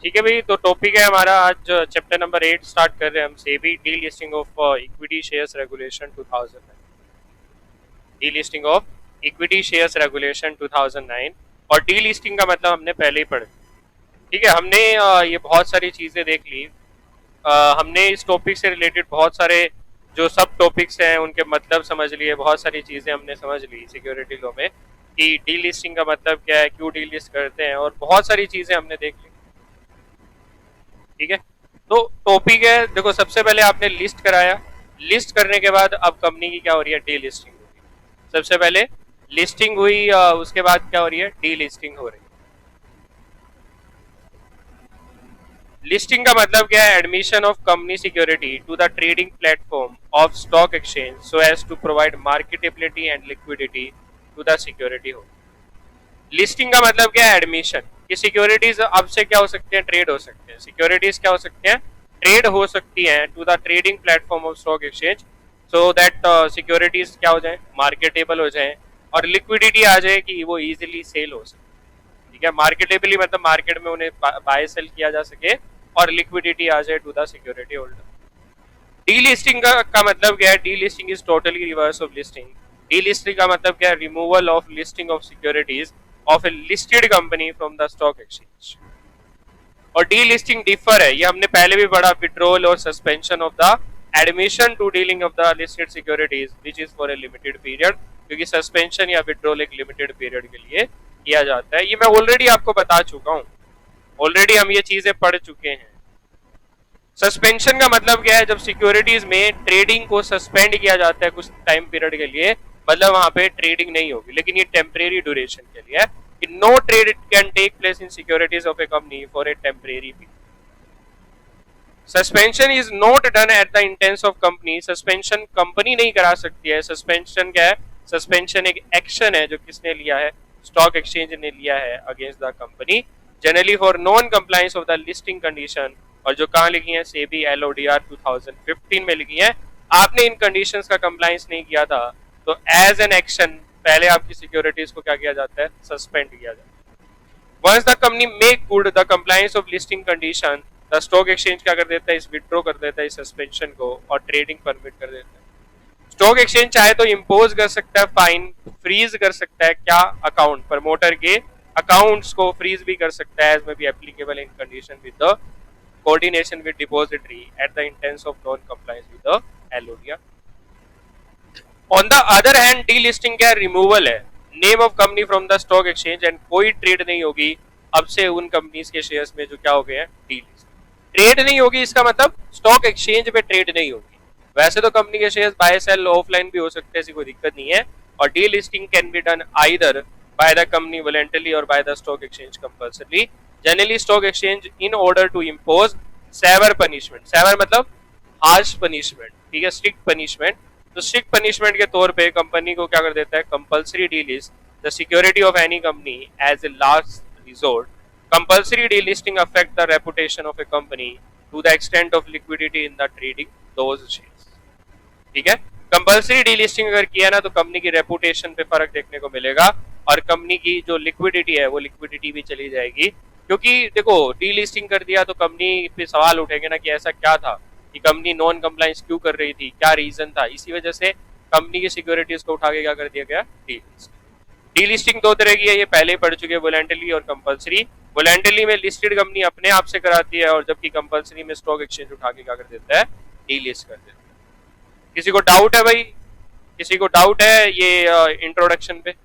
ठीक है भाई, तो टॉपिक है हमारा आज चैप्टर नंबर 8 स्टार्ट कर रहे हैं हम SEBI delisting of equity shares regulation 2009। D listing of equity shares regulation 2009। और डी लिस्टिंग का मतलब हमने पहले ही पढ़, ठीक है। हमने ये बहुत सारी चीजें देख ली। हमने इस टॉपिक से रिलेटेड बहुत सारे जो सब टॉपिक्स हैं उनके मतलब समझ लिए, बहुत सारी चीजें हमने समझ ली सिक्योरिटी लॉ में कि डी लिस्टिंग का मतलब क्या है, क्यों डी लिस्ट करते हैं, और बहुत सारी चीजें हमने देख ली। ठीक है, तो टॉपिक है, देखो सबसे पहले आपने लिस्ट कराया। लिस्ट करने के बाद अब कंपनी की क्या हो रही है, डी लिस्टिंग हो रही है। सबसे पहले लिस्टिंग हुई, उसके बाद क्या हो रही है, डी लिस्टिंग हो रही है। लिस्टिंग का मतलब क्या है, admission of company security to the trading platform of stock exchange so as to provide marketability and liquidity to the security हो। लिस्टिंग का मतलब क्या है, एडमिशन कि सिक्योरिटीज अब से क्या हो सकते हैं, ट्रेड हो सकते हैं। सिक्योरिटीज क्या हो सकते हैं, ट्रेड हो सकती हैं to the trading platform of stock exchange so that securities क्या हो जाए, मार्केटेबल हो जाए, और लिक्विडिटी आ जाए कि वो इजीली सेल हो सके। ठीक है, मार्केटेबली मतलब मार्केट में उन्हें बाय सेल किया जा सके, और लिक्विडिटी आ जाए to the security holder. Delisting का मतलब क्या है, delisting is totally reverse of listing. Delisting का मतलब क्या है, removal of listing of securities of a listed company from the stock exchange. और डीलिस्टिंग डिफर है, ये हमने पहले भी पढ़ा, विड्रॉल और suspension of the admission to dealing of the listed securities which is for a limited period, क्योंकि suspension या विड्रॉल एक लिमिटेड पीरियड के लिए किया जाता है। ये मैं ऑलरेडी आपको बता चुका हूँ, ऑलरेडी हम ये चीजें पढ़ चुके हैं। सस्पेंशन का मतलब क्या है, जब सिक्योरिटीज में ट्रेडिंग को सस्पेंड किया जाता है कुछ टाइम पीरियड के लिए, मतलब वहां पे ट्रेडिंग नहीं होगी, लेकिन ये टेम्परेरी ड्यूरेशन के लिए है कि no trade can take place in securities of a company for a temporary period. Suspension is not done at the instance of company, suspension company नहीं करा सकती है। सस्पेंशन क्या है, सस्पेंशन एक एक्शन है जो किसने लिया है, स्टॉक एक्सचेंज ने लिया है against the company, generally for non compliance of the listing condition. और जो कहाँ लिखी है, सेबी एलओडीआर 2015 में लिखी है। आपने इन कंडीशंस का कंप्लायंस नहीं किया था तो एज एन एक्शन पहले आपकी सिक्योरिटीज को क्या किया जाता है, सस्पेंड किया जाता है। Once the company make good the compliance of listing condition, the stock exchange क्या कर देता है, इस विड्रॉ कर देता है इस सस्पेंशन को, और ट्रेडिंग परमिट कर देता है। स्टॉक एक्सचेंज चाहे तो इम्पोज कर सकता है फाइन, फ्रीज कर सकता है क्या, अकाउंट प्रमोटर के अकाउंट्स को फ्रीज भी कर सकता है, एज में be applicable in condition with the coordination with depository eight the instance of non compliance with the LODR. On the other hand delisting क्या, रिमूवल है name of company from the stock exchange, and कोई trade नहीं होगी अब से उन companies के shares में जो क्या हो गए हैं, डीलिस्ट। ट्रेड नहीं होगी इसका मतलब स्टॉक एक्सचेंज पे ट्रेड नहीं होगी। वैसे तो कंपनी के शेयर्स बाय सेल ऑफलाइन भी हो सकते हैं, ऐसी कोई दिक्कत नहीं है। और delisting can be done either by the company voluntarily or by the stock exchange compulsory, generally stock exchange in order to impose severe punishment. Severe मतलब हार्श पनिशमेंट, ठीक है, स्ट्रिक्ट पनिशमेंट। तो स्ट्रिक्ट पनिशमेंट के तौर पे company को क्या कर देता है, compulsory delist the security of any company as a last resort. Compulsory delisting affect the reputation of a company to the extent of liquidity in the trading those shares. ठीक है, कंपल्सरी डीलिस्टिंग अगर किया ना तो company की reputation पे फर्क देखने को मिलेगा, और कंपनी की जो लिक्विडिटी है वो लिक्विडिटी भी चली जाएगी। क्योंकि देखो डीलिस्टिंग कर दिया तो कंपनी पे सवाल उठेंगे ना कि ऐसा क्या था कि कंपनी नॉन कंप्लायंस क्यों कर रही थी, क्या रीजन था। इसी वजह से कंपनी की सिक्योरिटीज को उठा के क्या कर दिया गया, डीलिस्ट। डीलिस्टिंग दो तरह की है, ये पहले ही पढ़ चुके हैं, वॉलंटरी और कंपल्सरी। वॉलंटरी में लिस्टेड कंपनी अपने आप से कराती है, और जबकि कंपल्सरी में स्टॉक एक्सचेंज उठा के क्या कर देता है, डीलिस्ट कर देता है। किसी को डाउट है भाई, किसी को डाउट है ये इंट्रोडक्शन पे?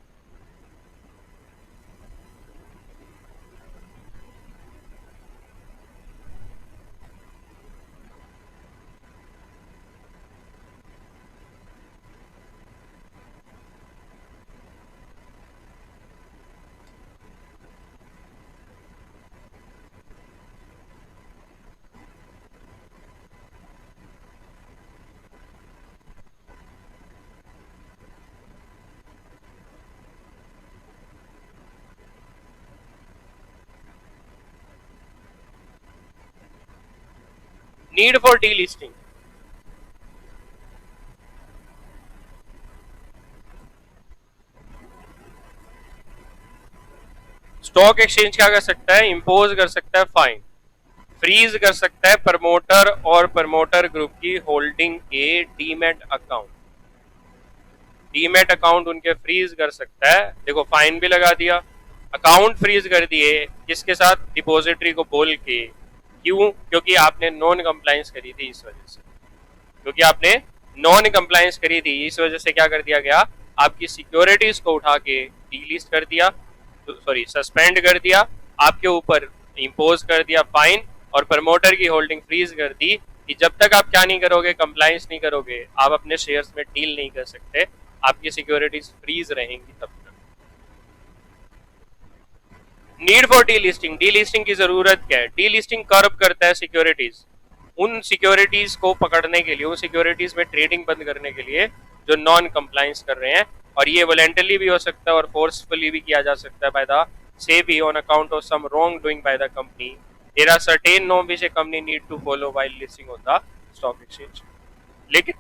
Need for delisting, stock exchange क्या कर सकता है, इंपोज कर सकता है फाइन। फ्रीज कर सकता है प्रमोटर और प्रमोटर ग्रुप की होल्डिंग के डीमैट अकाउंट। डीमैट अकाउंट उनके फ्रीज कर सकता है। देखो फाइन भी लगा दिया, अकाउंट फ्रीज कर दिए, किसके साथ? डिपॉजिटरी को बोल के। क्यों? क्योंकि आपने नॉन कंप्लायंस करी थी, इस वजह से। क्योंकि आपने नॉन कंप्लायंस करी थी, इस वजह से क्या कर दिया गया? आपकी सिक्योरिटीज को उठा के डीलिस्ट कर दिया, सॉरी सस्पेंड कर दिया, आपके ऊपर इम्पोज कर दिया फाइन, और प्रमोटर की होल्डिंग फ्रीज कर दी कि जब तक आप क्या नहीं करोगे, कंप्लायंस नहीं करोगे, आप अपने शेयर्स में डील नहीं कर सकते, आपकी सिक्योरिटीज फ्रीज रहेंगी तब तक। नीड फॉर डीलिस्टिंग, डीलिस्टिंग की जरूरत क्या है? डीलिस्टिंग कर्ब करता है सिक्योरिटीज, उन सिक्योरिटीज को पकड़ने के लिए, उन सिक्योरिटीज में ट्रेडिंग बंद करने के लिए जो नॉन कंप्लायंस कर रहे हैं, और ये वॉलेंटरली भी हो सकता है और फोर्सफुली भी किया जा सकता है by the SEBI on account of some wrongdoing by the company. There are certain norms which a company need to follow while listing on the stock exchange. लेकिन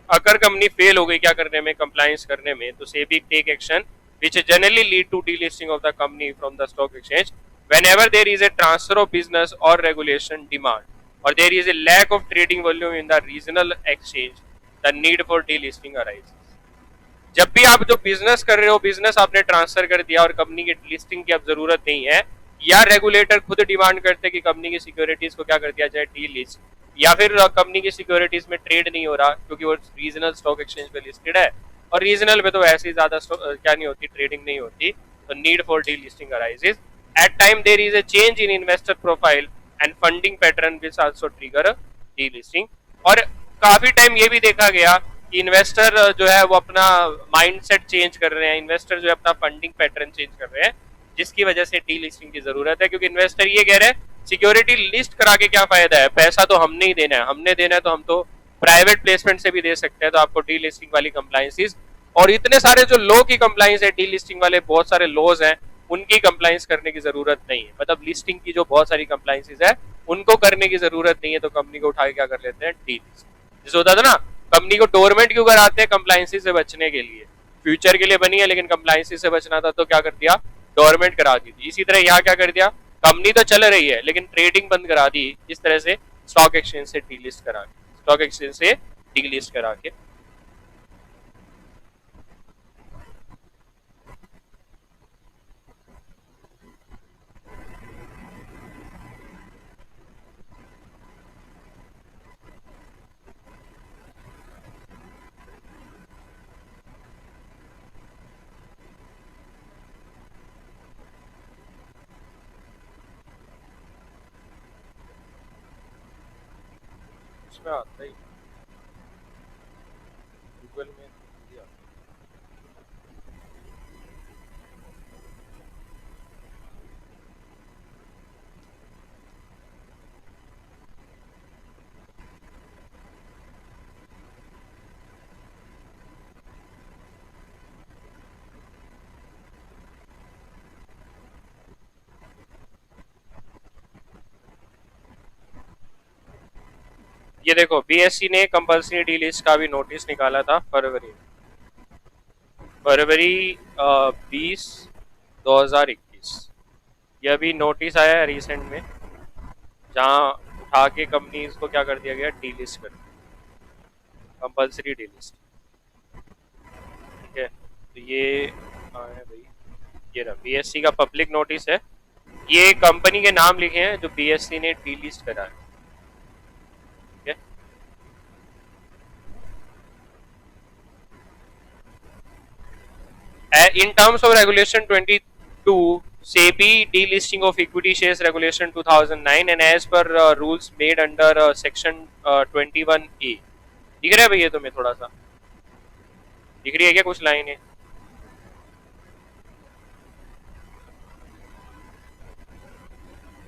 अगर कंपनी फेल हो गई क्या करने में, कंप्लायंस करने में, तो SEBI take action which generally lead to delisting of the company from the stock exchange whenever there is a transfer of business or regulation demand or there is a lack of trading volume in the regional exchange, the need for delisting arises। जब भी आप जो business कर रहे हो, business आपने transfer कर दिया और कंपनी की लिस्टिंग की अब जरूरत नहीं है, या रेगुलेटर खुद डिमांड करते कि कंपनी की सिक्योरिटीज को क्या कर दिया जाए, डीलिस्ट, या फिर कंपनी की सिक्योरिटीज में ट्रेड नहीं हो रहा क्योंकि वो रीजनल स्टॉक एक्सचेंज पे लिस्टेड है, और रीजनल में तो ऐसे ही ज्यादा क्या नहीं होती, ट्रेडिंग नहीं होती, तो need for delisting arises. At time there is a change in investor profile and funding pattern which also trigger delisting. और काफी टाइम ये भी देखा गया कि इन्वेस्टर जो है वो अपना माइंडसेट चेंज कर रहे हैं, इन्वेस्टर जो है अपना फंडिंग पैटर्न चेंज कर रहे हैं, जिसकी वजह से डीलिस्टिंग की जरूरत है। क्योंकि इन्वेस्टर ये कह रहे हैं सिक्योरिटी लिस्ट करा के क्या फायदा है, पैसा तो हमने ही देना है, हमने देना है तो हम तो प्राइवेट प्लेसमेंट से भी दे सकते हैं, तो आपको डीलिस्टिंग वाली कंप्लायंसेस, और इतने सारे जो लॉ की कंप्लायंस है, डीलिस्टिंग वाले बहुत सारे लॉज हैं, उनकी कंप्लायंस करने की जरूरत नहीं है। मतलब लिस्टिंग की जो बहुत सारी कंप्लायंसेस है उनको करने की जरूरत नहीं है, तो कंपनी को उठा के क्या कर लेते हैं, डीलिस्ट। जैसे होता था ना, कंपनी को डोरमेंट क्यों कराते हैं, कंप्लायंसेस से बचने के लिए, फ्यूचर के लिए बनी है लेकिन कंप्लायंसेस से बचना था तो क्या कर दिया, डोरमेंट करा दी थी। इसी तरह यहाँ क्या कर दिया, कंपनी तो चल रही है लेकिन ट्रेडिंग बंद करा दी, इस तरह से स्टॉक एक्सचेंज से डीलिस्ट करा के, स्टॉक एक्सचेंज से डीलिस्ट करा के। उसमें आता ही गूगल में दिया। ये देखो बीएससी ने कंपल्सरी डीलिस्ट का भी नोटिस निकाला था फरवरी 20 2021। यह भी नोटिस आया है रिसेंट में, जहां उठा के कंपनीज को क्या कर दिया गया, डीलिस्ट कर दिया, कंपल्सरी डीलिस्ट। ठीक है, तो ये है भाई, ये रहा बीएससी का पब्लिक नोटिस है, ये कंपनी के नाम लिखे हैं जो बीएससी ने डीलिस्ट करा है। In terms of Regulation 22, SEBI delisting of equity shares Regulation 2009 and as per rules made under Section 21A। दिख रहा है भैया तुम्हें थोड़ा सा, दिख रही है क्या कुछ लाइनें?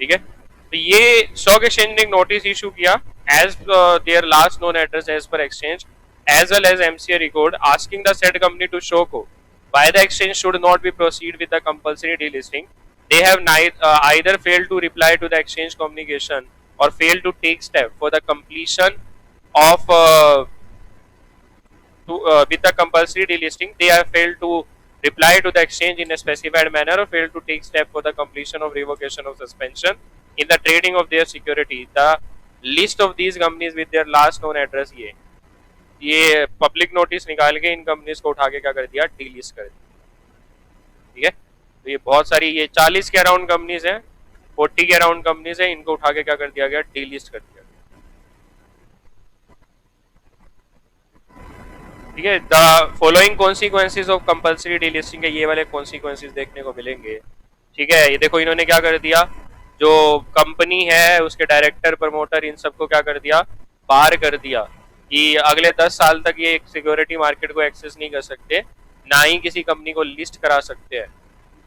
ठीक है, तो ये स्टॉक एक्सचेंज ने नोटिस इशू किया as their last known address as per exchange as well as MCA record asking the said company to show code why the exchange should not be proceed with the compulsory delisting. They have either failed to reply to the exchange communication or failed to take step for the completion of with the compulsory delisting. They have failed to reply to the exchange in a specified manner or failed to take step for the completion of revocation of suspension in the trading of their security. The list of these companies with their last known address, ये public notice निकाल के इन companies को उठा के क्या कर दिया, delist कर दिया। ठीक है, तो ये बहुत सारी, ये 40 के अराउंड कंपनीज हैं, 40 के अराउंड कंपनीज है, इनको उठा के क्या कर दिया गया, डीलिस्ट कर दिया। ठीक है, the following consequences of compulsory delisting के ये वाले कॉन्सिक्वेंसेज देखने को मिलेंगे। ठीक है, ये देखो इन्होंने क्या कर दिया, जो कंपनी है उसके डायरेक्टर प्रमोटर इन सबको क्या कर दिया, बाहर कर दिया कि अगले 10 साल तक ये सिक्योरिटी मार्केट को एक्सेस नहीं कर सकते, ना ही किसी कंपनी को लिस्ट करा सकते हैं।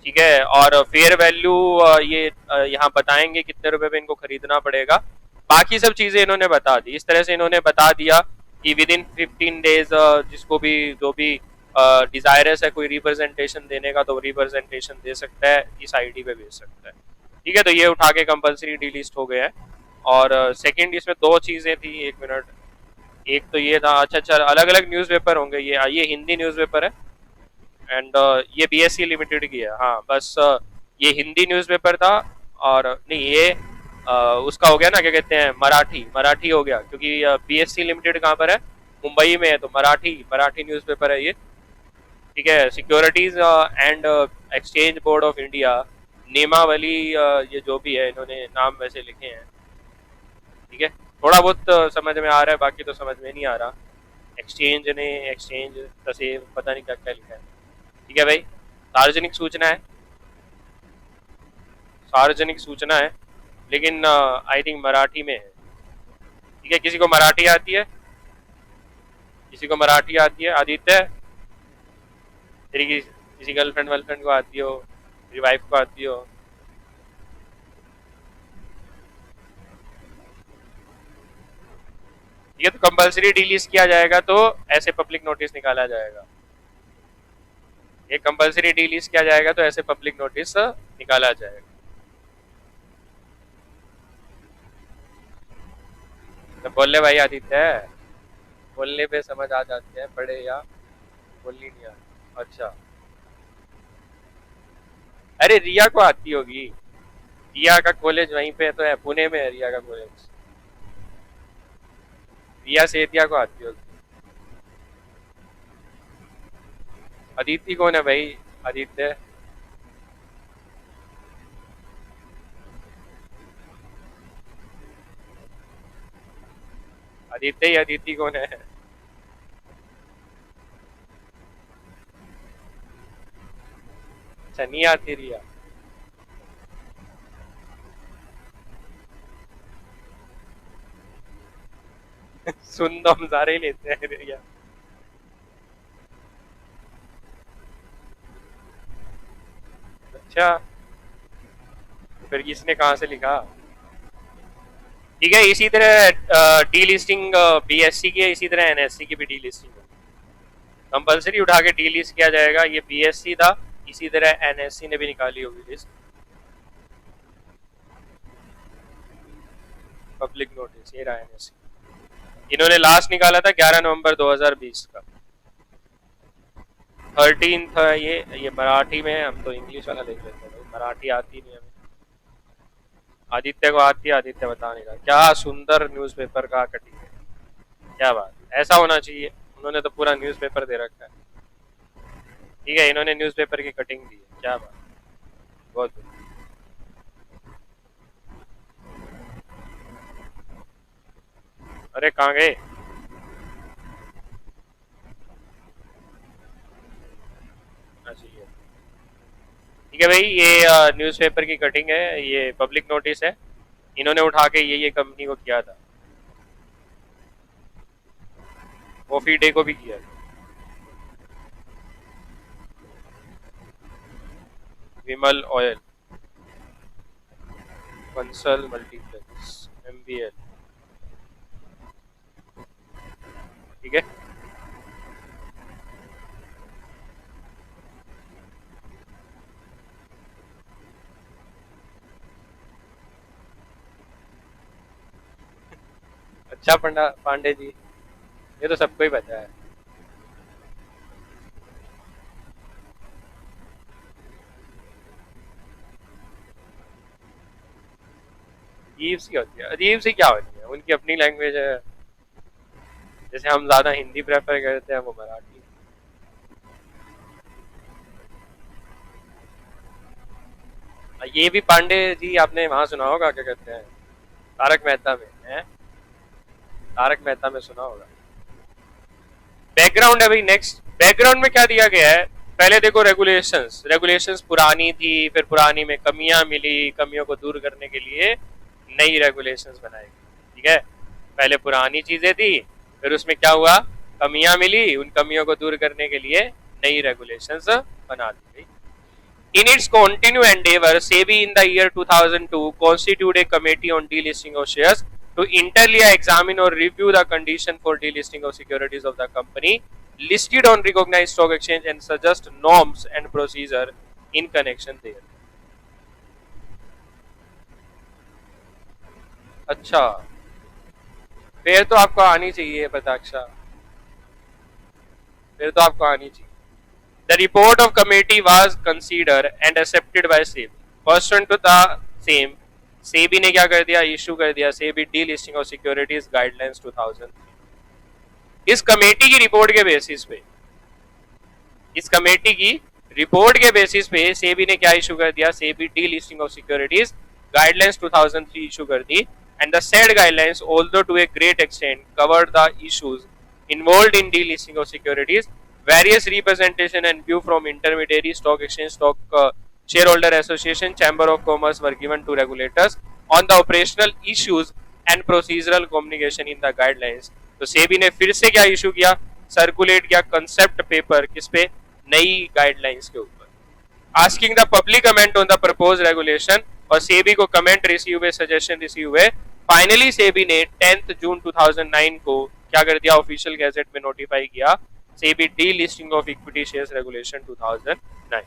ठीक है, और फेयर वैल्यू ये यहाँ बताएंगे कितने रुपए पे इनको खरीदना पड़ेगा, बाकी सब चीजें इन्होंने बता दी। इस तरह से इन्होंने बता दिया कि विद इन 15 डेज जिसको भी जो भी डिजायरस है कोई रिप्रेजेंटेशन देने का तो रिप्रेजेंटेशन दे सकता है, इस आईडी पे भेज सकता है। ठीक है, तो ये उठा के कंपल्सरी डीलिस्ट हो गया है। और सेकंड इसमें दो चीजें थी, एक मिनट, एक तो ये था, अच्छा अच्छा अलग अलग न्यूज़पेपर होंगे, ये हिंदी न्यूज़पेपर है एंड ये बीएससी लिमिटेड की है। हाँ बस ये हिंदी न्यूज़पेपर था, और नहीं ये उसका हो गया ना, क्या कहते हैं, मराठी, मराठी हो गया, क्योंकि बीएससी लिमिटेड कहाँ पर है, मुंबई में है, तो मराठी, मराठी न्यूज़पेपर है ये। ठीक है, securities and exchange board of India, नियमावली, ये जो भी है इन्होंने नाम वैसे लिखे हैं। ठीक है, थोड़ा बहुत समझ में आ रहा है, बाकी तो समझ में नहीं आ रहा। एक्सचेंज ने, एक्सचेंज तसेव, पता नहीं क्या क्या लिखा है। ठीक है भाई, सार्वजनिक सूचना है, सार्वजनिक सूचना है, लेकिन आई थिंक मराठी में है। ठीक है, किसी को मराठी आती है, किसी को मराठी आती है, आदित्य, तेरी किसी गर्लफ्रेंड वर्लफ्रेंड को आती हो, तेरी वाइफ को आती हो। ये तो कंपल्सरी डिलीज किया जाएगा तो ऐसे पब्लिक नोटिस निकाला जाएगा, ये कंपल्सरी डिलीज किया जाएगा तो ऐसे पब्लिक नोटिस निकाला जाएगा। तो बोल ले भाई आदित्य, बोलने पे समझ आ जाते हैं बड़े, या बोलनी नहीं आती। अच्छा, अरे रिया को आती होगी, रिया का कॉलेज वहीं पे तो है, पुणे में है रिया का कॉलेज, रिया सेतिया को आती होगी। अदिति कौन है भाई, आदित्य, आदित्य ही, अदिति कौन है? अच्छा नहीं आती रिया। सुन तो हम सारे ही लेते हैं रिया। अच्छा, फिर किसने कहाँ से लिखा? ठीक है, इसी तरह डी लिस्टिंग बीएससी की है, इसी तरह एनएससी की भी डी लिस्टिंग है, कंपल्सरी उठा के डी लिस्ट किया जाएगा। ये बीएससी था, इसी तरह एनएससी ने भी निकाली होगी लिस्ट, पब्लिक नोटिस, ये रहा एनएससी। इन्होंने लास्ट निकाला था 11 नवंबर 2020 का, 13 था ये मराठी में है, हम तो इंग्लिश वाला देख लेते हैं, मराठी आती नहीं हमें। आदित्य को आती है, आदित्य बताने का, क्या सुंदर न्यूज़पेपर का कटिंग है, क्या बात, ऐसा होना चाहिए। उन्होंने तो पूरा न्यूज़पेपर दे रखा है। ठीक है, इन्होंने न्यूज़पेपर की कटिंग दी है, क्या बात, बहुत बढ़िया। अरे कहाँ गए? अच्छा ये, ठीक है भाई, ये न्यूज़पेपर की कटिंग है, ये पब्लिक नोटिस है, इन्होंने उठा के ये कंपनी को किया था, कॉफी डे को भी किया था, विमल ऑयल, बंसल मल्टीप्लेक्स, एमबीएल। ठीक है, अच्छा पंडा पांडे जी, ये तो सबको ही पता है। अजीब सी होती है, अजीब सी क्या होती है, उनकी अपनी लैंग्वेज है। जैसे हम ज्यादा हिंदी प्रेफर करते हैं, वो मराठी। ये भी पांडे जी आपने वहां सुना होगा, क्या कहते हैं, तारक मेहता में है, तारक मेहता में सुना होगा। बैकग्राउंड है भाई, नेक्स्ट बैकग्राउंड में क्या दिया गया है। पहले देखो रेगुलेशंस, रेगुलेशंस पुरानी थी, फिर पुरानी में कमियां मिली, कमियों को दूर करने के लिए नई रेगुलेशंस बनाई गई, ठीक है। पहले पुरानी चीजें थी, फिर उसमें क्या हुआ, कमियां मिली, उन कमियों को दूर करने के लिए नई रेगुलेशंस बना दी गई। In its continued endeavor, SEBI in the year 2002 constituted a committee on delisting of shares to internally examine or review the condition for delisting of securities of the company listed on recognized stock exchange and suggest norms and procedure in connection there. अच्छा, फिर तो आपको आनी चाहिए प्रताक्षा, फिर तो आपको आनी चाहिए। The report of committee was considered and accepted by SEBI. Pursuant to the same, SEBI ने क्या कर दिया, इशू कर दिया SEBI delisting of securities guidelines 2003। इस कमेटी की रिपोर्ट के बेसिस पे, इस कमेटी की रिपोर्ट के बेसिस पे SEBI ने क्या इशू कर दिया, SEBI delisting of securities guidelines 2003 issue कर दी। And the said guidelines, although to a great extent covered the issues involved in delisting of securities, various representation and view from intermediary stock exchange, stock shareholder association, chamber of commerce were given to regulators on the operational issues and procedural communication in the guidelines। तो सेबी ने फिर से क्या issue किया, circulate किया concept paper, किस पे, नई गाइडलाइंस के ऊपर, asking the public comment on the propose regulation. और सेबी को कमेंट रिसीव हुए, सजेशन रिसीव हुए। फाइनली सेबी ने 10 जून 2009 को क्या कर दिया, ऑफिशियल गैजेट में नोटिफाई किया SEBI delisting of equity shares regulation 2009।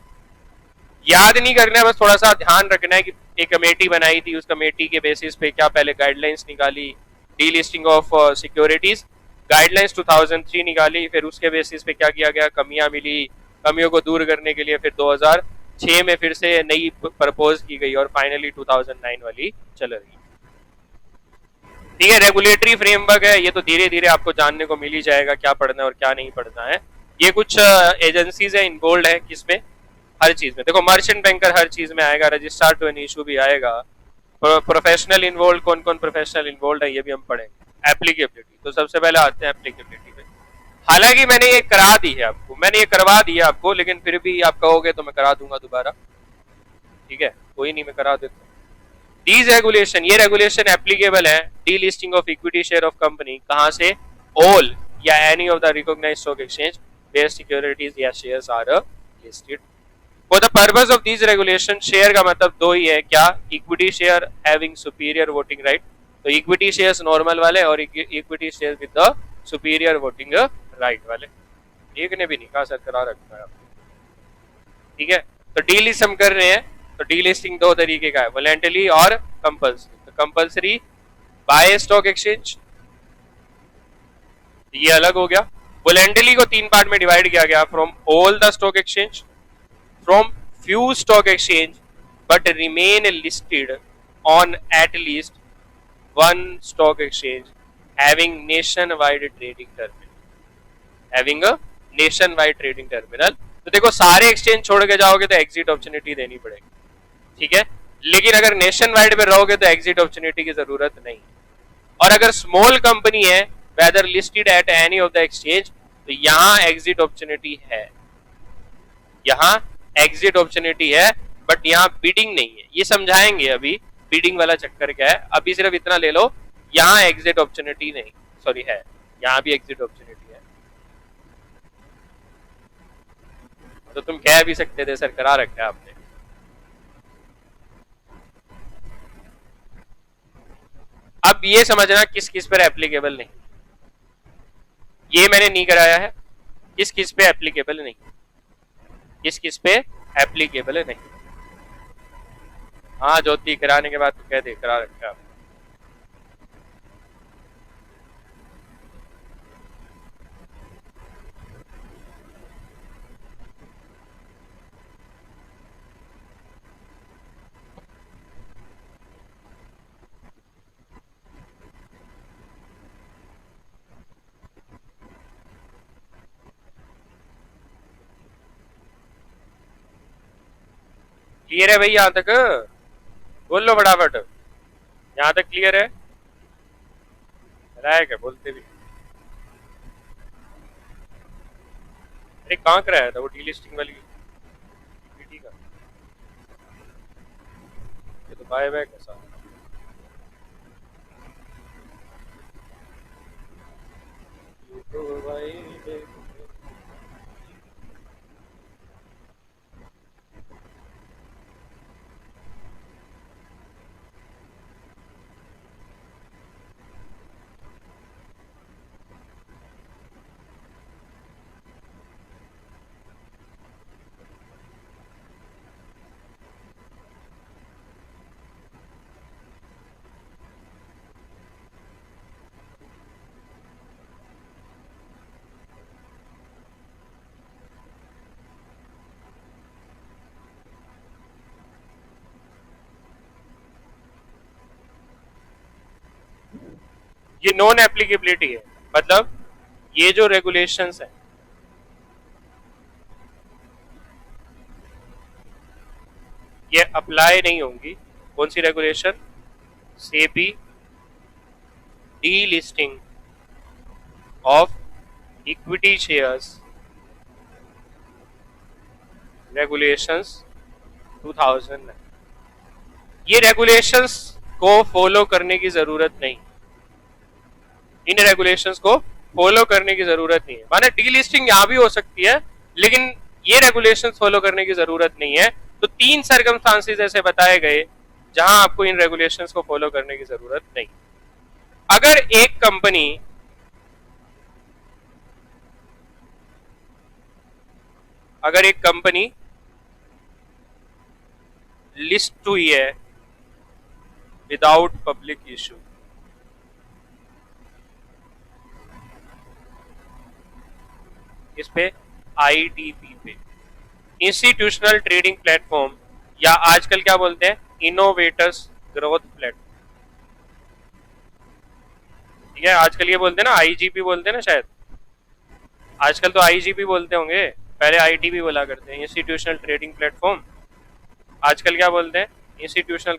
याद नहीं करना है, बस थोड़ा सा ध्यान रखना है कि एक कमेटी बनाई थी, उस कमेटी के बेसिस पे क्या पहले गाइडलाइंस निकाली, D listing of securities guidelines 2003 निकाली, फिर उसके बेसिस पे क्या किया गया, कमियां मिली, कमियों को दूर करने के लिए फिर 2006 में फिर से नई प्रपोज की गई और फाइनली 2009 वाली चल रही। ठीक है, रेगुलेटरी फ्रेमवर्क है, ये तो धीरे धीरे आपको जानने को मिल ही जाएगा क्या पढ़ना है और क्या नहीं पढ़ना है। ये कुछ एजेंसीज है इन्वॉल्व है किसमें, हर चीज में। देखो मर्चेंट बैंकर हर चीज में आएगा, रजिस्ट्रार टू एन इशू भी आएगा, प्रोफेशनल इन्वॉल्व, कौन कौन प्रोफेशनल इन्वॉल्व है ये भी हम पढ़ेंगे। एप्लीकेबिलिटी, तो सबसे पहले आते हैं एप्लीकेबिलिटी पे। हालांकि मैंने ये करा दी है आपको, मैंने ये करवा दी है आपको, लेकिन फिर भी आप कहोगे तो मैं करा दूंगा दोबारा, ठीक है, कोई नहीं, मैं करा देता हूँ। These रेगुलेशन, ये रेगुलेशन एप्लीकेबल है delisting of equity share of company, कहां से, ऑल या any of the recognised stock exchange where securities या shares are listed. For the purpose of this regulation, share का मतलब दो ही है, क्या, equity share having superior voting right, तो इक्विटी शेयर्स नॉर्मल वाले और equity share with the superior voting right वाले। एक ने भी नहीं कहा सर करा रखा है आपने, ठीक है। तो डी लिस्ट हम कर रहे हैं, तो डी लिस्टिंग दो तरीके का है, वॉलेंटरी और कंपल्सरी। तो कंपल्सरी बाय स्टॉक एक्सचेंज, ये अलग हो गया। वॉलेंटरी को तीन पार्ट में डिवाइड किया गया, from all the stock exchange, from few stock exchange but remain listed on at least one stock exchange having nation wide trading terminal, having a nation wide trading terminal. तो देखो सारे exchange छोड़ के जाओगे तो exit opportunity देनी पड़ेगी, ठीक है, लेकिन अगर नेशन वाइड में रहोगे तो एग्जिट अपॉर्चुनिटी की जरूरत नहीं। और अगर स्मॉल कंपनी है whether listed at any of the exchange, तो यहां एग्जिट अपॉर्चुनिटी है, यहां एग्जिट अपॉर्चुनिटी है, बट यहां बिडिंग नहीं है, ये समझाएंगे अभी बिडिंग वाला चक्कर क्या है। अभी सिर्फ इतना ले लो, यहां एग्जिट अपॉर्चुनिटी नहीं, सॉरी है, यहां भी एग्जिट अपॉर्चुनिटी है। तो तुम कह भी सकते थे सर करा रखा है आपने। अब ये समझना किस किस पर एप्लीकेबल नहीं, ये मैंने नहीं कराया है, किस किस पे एप्लीकेबल नहीं, किस किस पे एप्लीकेबल नहीं। हाँ ज्योति कराने के बाद तो कह दे करा रखा है। क्लियर है भाई यहाँ तक? बोल लो फटाफट, यहाँ तक क्लियर है? रहा है क्या बोलते भी? अरे कहाँ कराया था वो डीलिस्टिंग वाली पीटी का? ये तो बाय बाय कैसा? ये तो भाई ये नॉन एप्लीकेबिलिटी है, मतलब ये जो रेगुलेशंस है ये अप्लाई नहीं होंगी। कौन सी regulation? SEBI delisting of equity shares regulations 2009। ये रेगुलेशंस को फॉलो करने की जरूरत नहीं, इन रेगुलेशंस को फॉलो करने की जरूरत नहीं है। माने डी लिस्टिंग यहाँ भी हो सकती है, लेकिन ये रेगुलेशंस फॉलो करने की जरूरत नहीं है। तो 3 सर्कमस्टांसेस ऐसे बताए गए जहां आपको इन रेगुलेशंस को फॉलो करने की जरूरत नहीं। अगर एक कंपनी लिस्ट हुई है विदाउट पब्लिक इशू, इस पे आईटीपी पे, इंस्टीट्यूशनल ट्रेडिंग प्लेटफॉर्म, या आजकल क्या बोलते हैं, इनोवेटर्स ग्रोथ प्लेटफॉर्म। ठीक है, आजकल ये बोलते हैं ना, आईजीपी बोलते हैं ना शायद, आजकल तो आईजीपी बोलते होंगे, पहले आईटीपी बोला करते हैं, इंस्टीट्यूशनल ट्रेडिंग प्लेटफॉर्म। आजकल क्या बोलते हैं, इंस्टीट्यूशनल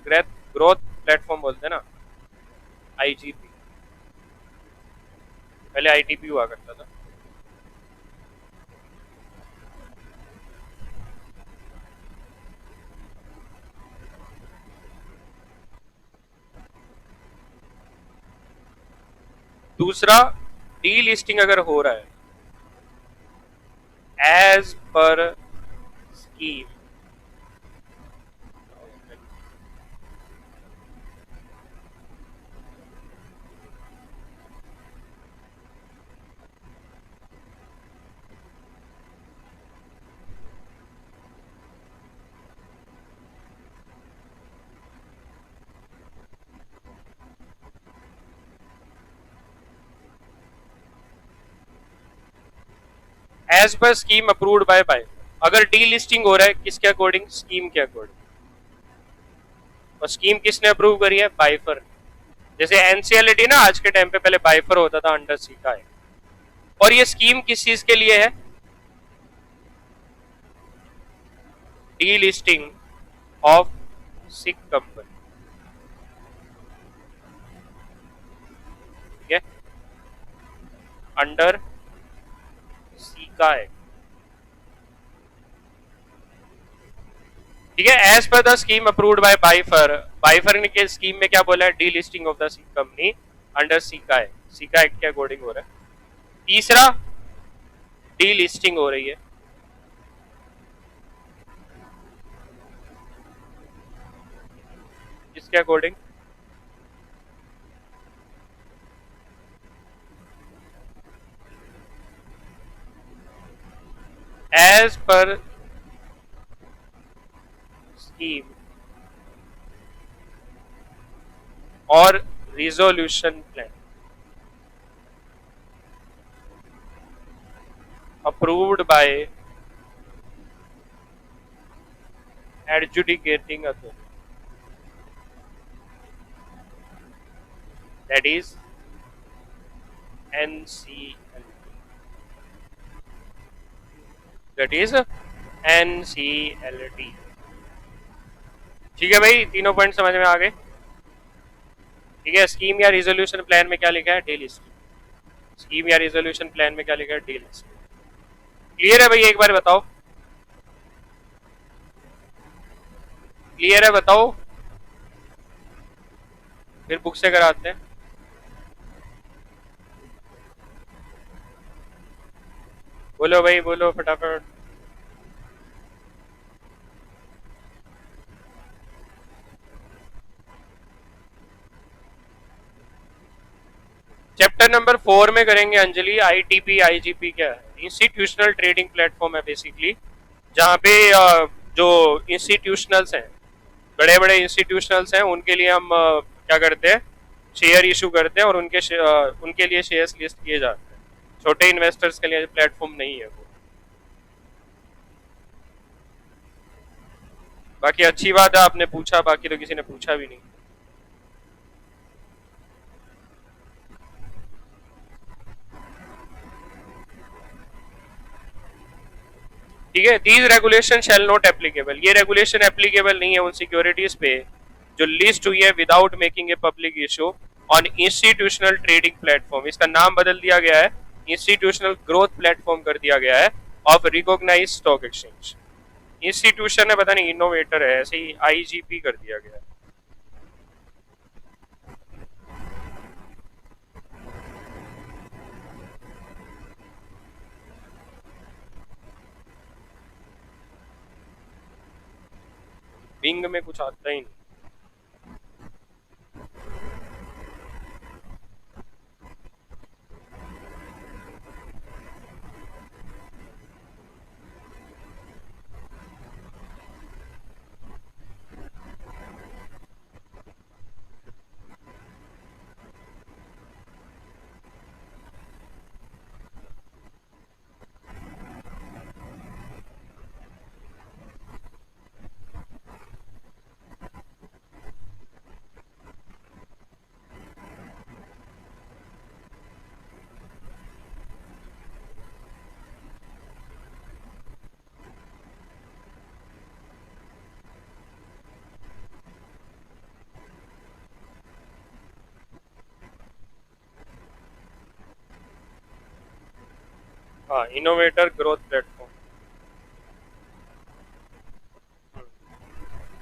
ग्रोथ प्लेटफॉर्म बोलते हैं ना, आईजीपी। पहले आईटीपी हुआ करता था। दूसरा, डी लिस्टिंग अगर हो रहा है as per scheme, as per scheme approved by अगर डी लिस्टिंग हो रहा है किसके अकॉर्डिंग, स्कीम के अकॉर्डिंग। और स्कीम किसने अप्रूव करी है, बाइफर। जैसे एनसीएलटी ना आज के टाइम पे, पहले बाइफर होता था अंडर सीका है। और ये स्कीम किस चीज के लिए है, delisting of sick company. ठीक है, अंडर सीका एक्ट। ठीक है, as per the scheme approved by BIFR, BIFR ने के स्कीम में क्या बोला है, delisting of the sick company under SICA act, SICA act के अकॉर्डिंग हो रहा है। तीसरा, डी लिस्टिंग हो रही है किसके अकॉर्डिंग, एज पर स्कीम और resolution plan approved by adjudicating authority, that is NCLT, that is NCLT. ठीक है भाई, तीनों पॉइंट समझ में आ गए। ठीक है, स्कीम या रिजोल्यूशन प्लान में क्या लिखा है, डे लिस्टिंग। स्कीम या रिजोल्यूशन प्लान में क्या लिखा है, डे लिस्टिंग। क्लियर है भाई, एक बार बताओ, क्लियर है बताओ, फिर बुक से कराते हैं। बोलो भाई बोलो फटाफट। चैप्टर नंबर 4 में करेंगे अंजलि, आईटीपी आईजीपी क्या है, इंस्टीट्यूशनल ट्रेडिंग प्लेटफॉर्म है बेसिकली, जहाँ पे जो इंस्टीट्यूशनल्स हैं, बड़े बड़े इंस्टीट्यूशनल्स हैं, उनके लिए हम क्या करते हैं, शेयर इशू करते हैं और उनके लिए शेयर्स लिस्ट किए जाते हैं। छोटे इन्वेस्टर्स के लिए प्लेटफॉर्म नहीं है वो। बाकी अच्छी बात है आपने पूछा, बाकी तो किसी ने पूछा भी नहीं। ठीक है, these regulation shall not applicable, ये रेगुलेशन एप्लीकेबल नहीं है उन सिक्योरिटीज पे जो लिस्ट हुई है without making a public issue on institutional trading platform. इसका नाम बदल दिया गया है, इंस्टीट्यूशनल ग्रोथ प्लेटफॉर्म कर दिया गया है of recognised stock exchange. Institution है, पता नहीं इनोवेटर है, ऐसे ही आईजीपी कर दिया गया है। बिंग में कुछ आता ही नहीं। हाँ, इनोवेटर ग्रोथ प्लेटफॉर्म।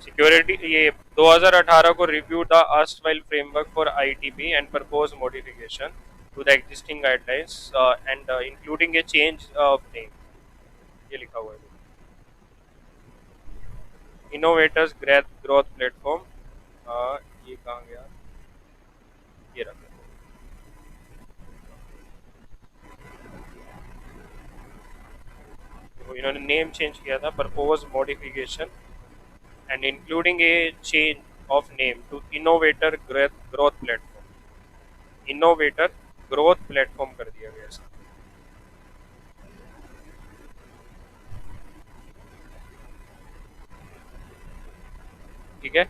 सिक्योरिटी ये 2018 को review the erstwhile framework for ITP and propose modification to the existing guidelines and including a change of name, ये लिखा हुआ है। इनोवेटर्स ग्रोथ प्लेटफॉर्म, ये कहाँ गया, ये रखा। तो इन्होंने नेम चेंज किया था, propose modification and including a change of name to innovator growth platform. Innovator growth platform कर दिया गया इसका। ठीक है,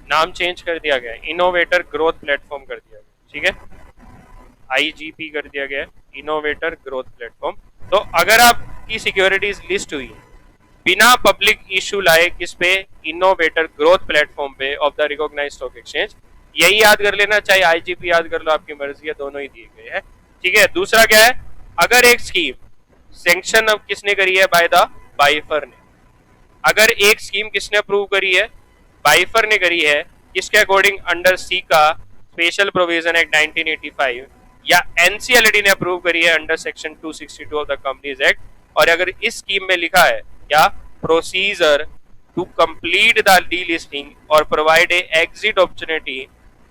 नाम चेंज कर दिया गया, इनोवेटर ग्रोथ प्लेटफॉर्म कर दिया गया। ठीक है, आईजीपी कर दिया गया, इनोवेटर ग्रोथ प्लेटफॉर्म। तो अगर आपकी सिक्योरिटीज लिस्ट हुई है बिना पब्लिक इशू लाए किस पे, इनोवेटर ग्रोथ प्लेटफॉर्म पे of the recognised stock exchange, यही याद कर लेना, चाहे आईजीपी याद कर लो, आपकी मर्जी है, दोनों ही दिए गए हैं। ठीक है, दूसरा क्या है, अगर एक स्कीम सैंक्शन अब किसने करी है, बाय द बाइफर ने, अगर एक स्कीम किसने अप्रूव करी है, बाइफर ने करी है, किसके अकॉर्डिंग, अंडर सी का स्पेशल प्रोविजन एक्ट 1985, या एनसीएलटी ने अप्रूव करी है under section 262 of the companies act, और अगर इस स्कीम में लिखा है क्या, procedure to complete the delisting और provide a exit opportunity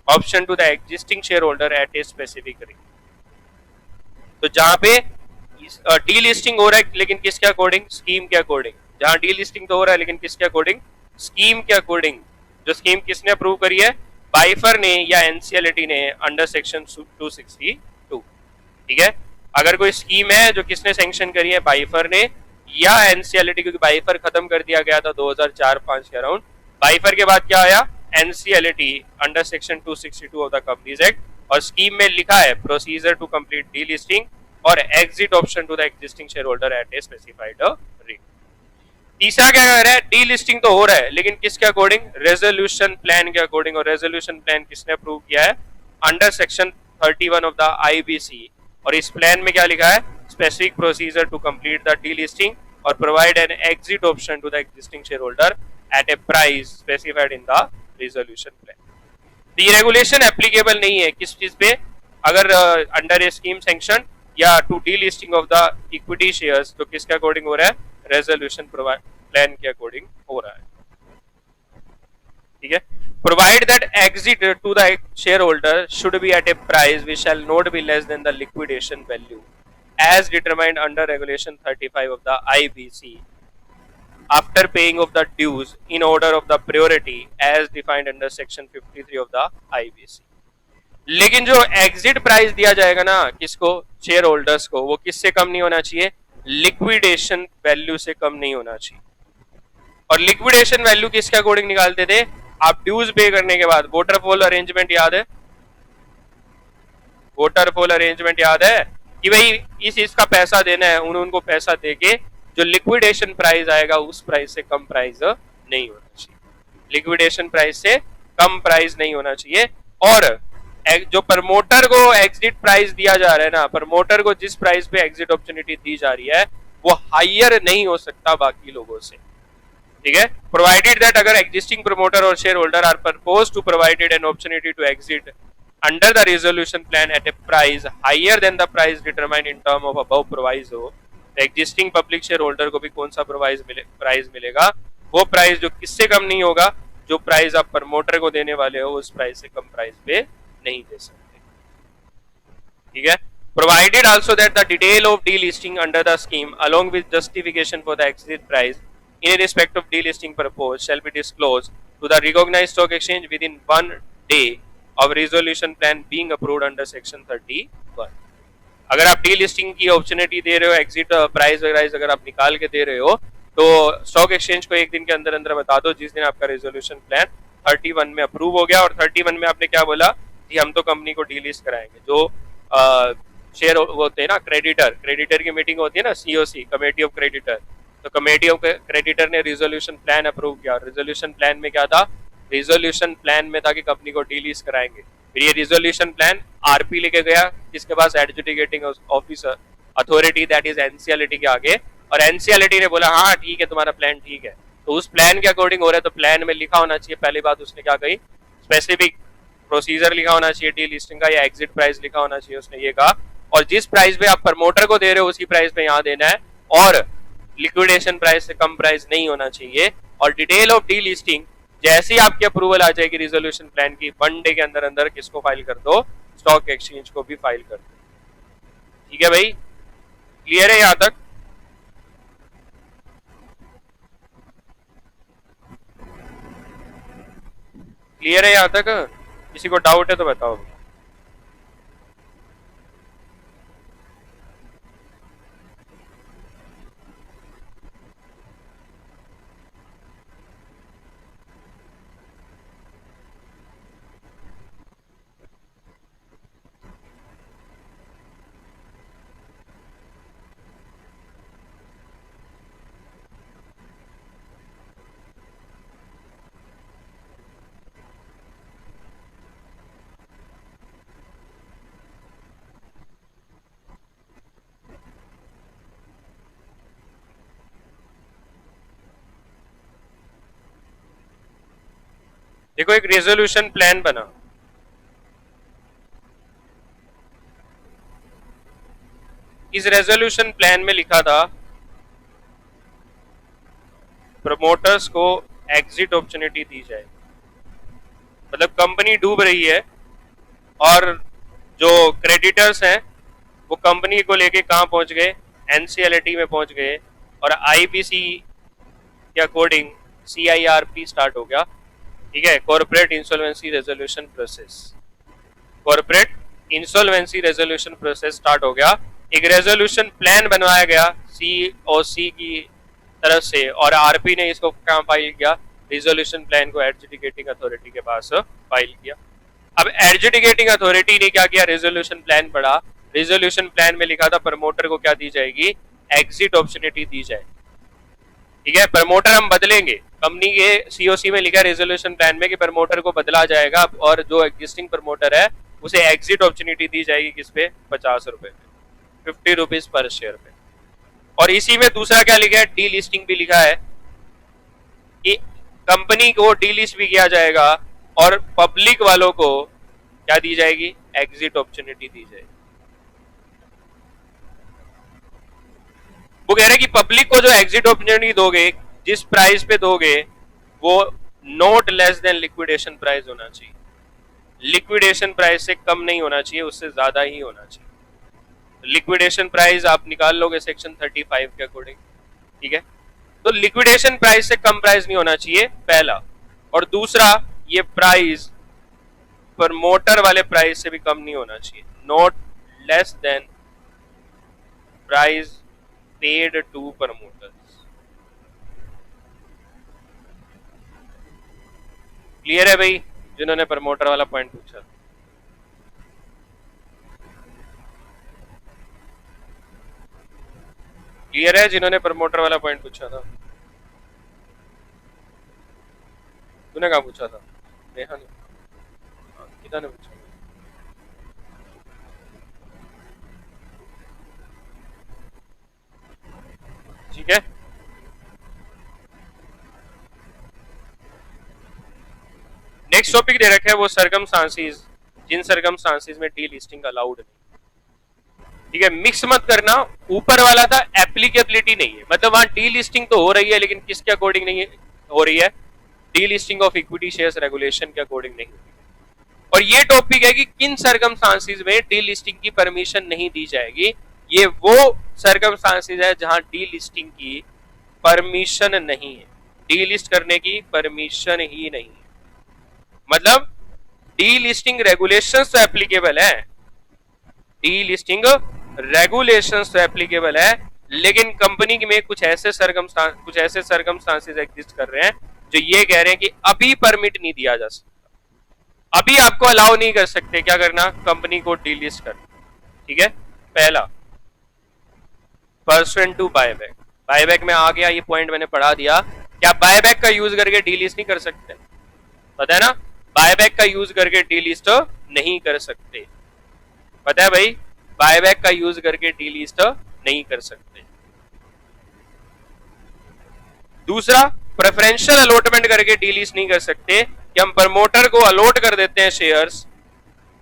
option to the existing shareholder at a specific rate. तो जहां पे डी लिस्टिंग हो रहा है लेकिन किसके अकॉर्डिंग, स्कीम के अकॉर्डिंग, जहां डी लिस्टिंग तो हो रहा है लेकिन किसके अकॉर्डिंग, स्कीम के अकॉर्डिंग। जो स्कीम किसने अप्रूव करी है, बाइफर ने या एनसीएलटी ने अंडर सेक्शन 262। ठीक है, अगर कोई स्कीम है जो किसने सैंक्शन करी है, बाइफर ने या एनसीएलटी, क्योंकि बाइफर खत्म कर दिया गया था 2004-5 के अराउंड, बाइफर के बाद क्या आया, NCLT under section 262 of the companies act, और स्कीम में लिखा है procedure to complete delisting और exit option to the existing shareholder at a specified rate. तीसरा क्या कर रहा है, डी लिस्टिंग तो हो रहा है लेकिन किसके अकॉर्डिंग, रेजोल्यूशन प्लान के अकॉर्डिंग। और रेजोल्यूशन प्लान किसने अप्रूव किया है, under section 31 of the IBC. और इस प्लान में क्या लिखा है, specific procedure to complete the delisting और provide an exit option to the existing shareholder at a price specified in the resolution plan. ये रेगुलेशन एप्लीकेबल नहीं है किस चीज पे, अगर अंडर ए स्कीम सैंक्शन या to D listing of the equity shares, तो किसके अकॉर्डिंग हो रहा है, रेजोल्यूशन प्लान के अकॉर्डिंग हो रहा है। ठीक है, provide that exit to the shareholder should be at a price which shall not be less than the liquidation value as determined under regulation 35 of the IBC after paying of the dues in order of the priority as defined under section 53 of the IBC। लेकिन जो exit price दिया जाएगा ना किसको, share holders को, वो किससे कम नहीं होना चाहिए, लिक्विडेशन वैल्यू से कम नहीं होना चाहिए। और लिक्विडेशन वैल्यू किसके अकॉर्डिंग निकालते थे, आप ड्यूज पे करने के बाद, वोटरफॉल अरेंजमेंट याद है, वोटरफॉल अरेंजमेंट याद है कि भाई इस इसका पैसा देना है, उनको पैसा देके जो लिक्विडेशन प्राइस आएगा उस प्राइस से कम प्राइस नहीं होना चाहिए, लिक्विडेशन प्राइस से कम प्राइस नहीं होना चाहिए। और जो प्रमोटर को एग्जिट प्राइस दिया जा रहा है ना, प्रमोटर को जिस प्राइस पे एग्जिट अपॉर्चुनिटी दी जा रही है वो हायर नहीं हो सकता बाकी लोगों से। ठीक है, प्रोवाइडेड दैट अगर एग्जिस्टिंग प्रमोटर और shareholder are propose to provided an opportunity to exit under the resolution plan at a price higher than the price determined in term of above proviso, existing public shareholder को भी कौन सा price मिलेगा, वो price जो किससे कम नहीं होगा, जो प्राइस आप प्रमोटर को देने वाले हो उस प्राइस से कम प्राइस पे नहीं दे सकते। ठीक है, provided also that the detail of delisting under the scheme along with justification for the exit price in respect of delisting purpose shall be disclosed to the recognized stock exchange within 1 day of resolution plan being approved under section 31। अगर आप delisting की opportunity दे रहे हो, exit price वगैरह अगर आप निकाल के दे रहे हो तो स्टॉक एक्सचेंज को एक दिन के अंदर अंदर बता दो जिस दिन आपका रेजोल्यूशन प्लान 31 में अप्रूव हो गया। और 31 में आपने क्या बोला कि हम तो कंपनी को डीलिस्ट कराएंगे। जो शेयर होते हैं ना, क्रेडिटर की मीटिंग होती है ना, सीओसी, कमेटी ऑफ क्रेडिटर, तो कमेटी ऑफ क्रेडिटर ने रिजोल्यूशन प्लान अप्रूव किया। रिजोल्यूशन प्लान में क्या था, रिजोल्यूशन प्लान में था कि कंपनी को डीलिस्ट कराएंगे। फिर ये रिजोल्यूशन प्लान आरपी लेके गया किसके पास, adjudicating officer authority that is NCLT के आगे, और एनसीएलटी ने बोला हाँ ठीक है तुम्हारा प्लान ठीक है, तो उस प्लान के अकॉर्डिंग हो रहा है। तो प्लान में लिखा होना चाहिए, पहली बात उसने क्या कही, स्पेसिफिक प्रोसीजर लिखा होना चाहिए डी लिस्टिंग का, या एग्जिट प्राइस लिखा होना चाहिए, उसने ये कहा। और जिस प्राइस पे आप प्रमोटर को दे रहे हो उसी प्राइस पे यहाँ देना है, और लिक्विडेशन प्राइस से कम प्राइस नहीं होना चाहिए। और डिटेल ऑफ डी लिस्टिंग जैसे ही आपकी अप्रूवल आ जाएगी रेजोल्यूशन प्लान की, 1 डे के अंदर अंदर किसको फाइल कर दो, स्टॉक एक्सचेंज को भी फाइल कर दो। ठीक है भाई, क्लियर है यहां तक? क्लियर है यहां तक? किसी को डाउट है तो बताओ। देखो एक रेजोल्यूशन प्लान बना, इस रेजोल्यूशन प्लान में लिखा था प्रमोटर्स को एग्जिट अपॉर्चुनिटी दी जाए। मतलब कंपनी डूब रही है और जो क्रेडिटर्स हैं वो कंपनी को लेके कहाँ पहुंच गए, एनसीएलटी में पहुंच गए, और आईबीसी के अकॉर्डिंग सीआईआरपी स्टार्ट हो गया। ठीक है, corporate insolvency resolution process, corporate insolvency resolution process start हो गया। एक रेजोल्यूशन प्लान बनवाया गया सीओसी की तरफ से, और आरपी ने इसको कहाँ फाइल किया, रिजोल्यूशन प्लान को एडजुडिकेटिंग अथॉरिटी के पास फाइल किया। अब एडजुडिकेटिंग अथॉरिटी ने क्या किया, रेजोल्यूशन प्लान पढ़ा, रेजोल्यूशन प्लान में लिखा था प्रमोटर को क्या दी जाएगी, एग्जिट अपॉर्चुनिटी दी जाए। ठीक है, प्रमोटर हम बदलेंगे, कंपनी के सीओसी में लिखा है रेजोल्यूशन प्लान में कि प्रमोटर को बदला जाएगा और जो एग्जिस्टिंग प्रमोटर है उसे एग्जिट अपॉर्चुनिटी दी जाएगी किस पे, 50 रुपए पे, 50 रुपीज पर शेयर पे। और इसी में दूसरा क्या लिखा है, डी लिस्टिंग भी लिखा है कि कंपनी को डी लिस्ट भी किया जाएगा और पब्लिक वालों को क्या दी जाएगी, एग्जिट अपॉर्चुनिटी दी जाएगी। वो कह रहे हैं कि पब्लिक को जो एग्जिट अपॉर्चुनिटी दोगे, जिस प्राइस पे दोगे वो not less then liquidation price होना चाहिए, लिक्विडेशन प्राइस से कम नहीं होना चाहिए, उससे ज्यादा ही होना चाहिए। लिक्विडेशन प्राइस आप निकाल लोगे सेक्शन 35 के अकॉर्डिंग, ठीक है। तो लिक्विडेशन प्राइस से कम प्राइस नहीं होना चाहिए, पहला। और दूसरा, ये प्राइस प्रमोटर वाले प्राइस से भी कम नहीं होना चाहिए, not less than price paid to promoters. Clear है भाई, जिन्होंने प्रमोटर वाला पॉइंट पूछा? क्लियर है जिन्होंने प्रमोटर वाला पॉइंट पूछा था? तूने कहा पूछा था? नेहा ने, कितना ने पूछा? ठीक है, नेक्स्ट टॉपिक दे रखा है वो सरकमस्टांसेस, जिन सरकमस्टांसेस में डी लिस्टिंग अलाउड नहीं। ठीक है, मिक्स मत करना, ऊपर वाला था एप्लीकेबिलिटी नहीं है, मतलब वहां डी लिस्टिंग तो हो रही है लेकिन किसके अकॉर्डिंग नहीं है हो रही है, delisting of equity shares regulation के अकॉर्डिंग नहीं। और ये टॉपिक है कि किन सरकमस्टांसेस में डी लिस्टिंग की परमिशन नहीं दी जाएगी। ये वो सरकमस्टांसेस है जहां डी लिस्टिंग की परमिशन नहीं है, डी लिस्ट करने की परमिशन ही नहीं है। मतलब डी लिस्टिंग रेगुलेशंस तो एप्लीकेबल है, डी लिस्टिंग रेगुलेशंस तो एप्लीकेबल है, लेकिन कंपनी में कुछ ऐसे सरकमस्टांसेस एग्जिस्ट कर रहे हैं जो ये कह रहे हैं कि अभी परमिट नहीं दिया जा सकता, अभी आपको अलाउ नहीं कर सकते क्या करना, कंपनी को डी लिस्ट करना। ठीक है, पहला पर्सुएंट टू बायबैक, बायबैक में आ गया, ये पॉइंट मैंने पढ़ा दिया। क्या बायबैक का यूज करके डी लिस्ट नहीं कर सकते? पता है ना, बायबैक का यूज करके डी लिस्ट नहीं कर सकते, पता है भाई, बायबैक का यूज करके डी लिस्ट नहीं कर सकते। दूसरा, प्रेफरेंशियल अलॉटमेंट करके डी लिस्ट नहीं कर सकते कि हम प्रमोटर को अलॉट कर देते हैं शेयर्स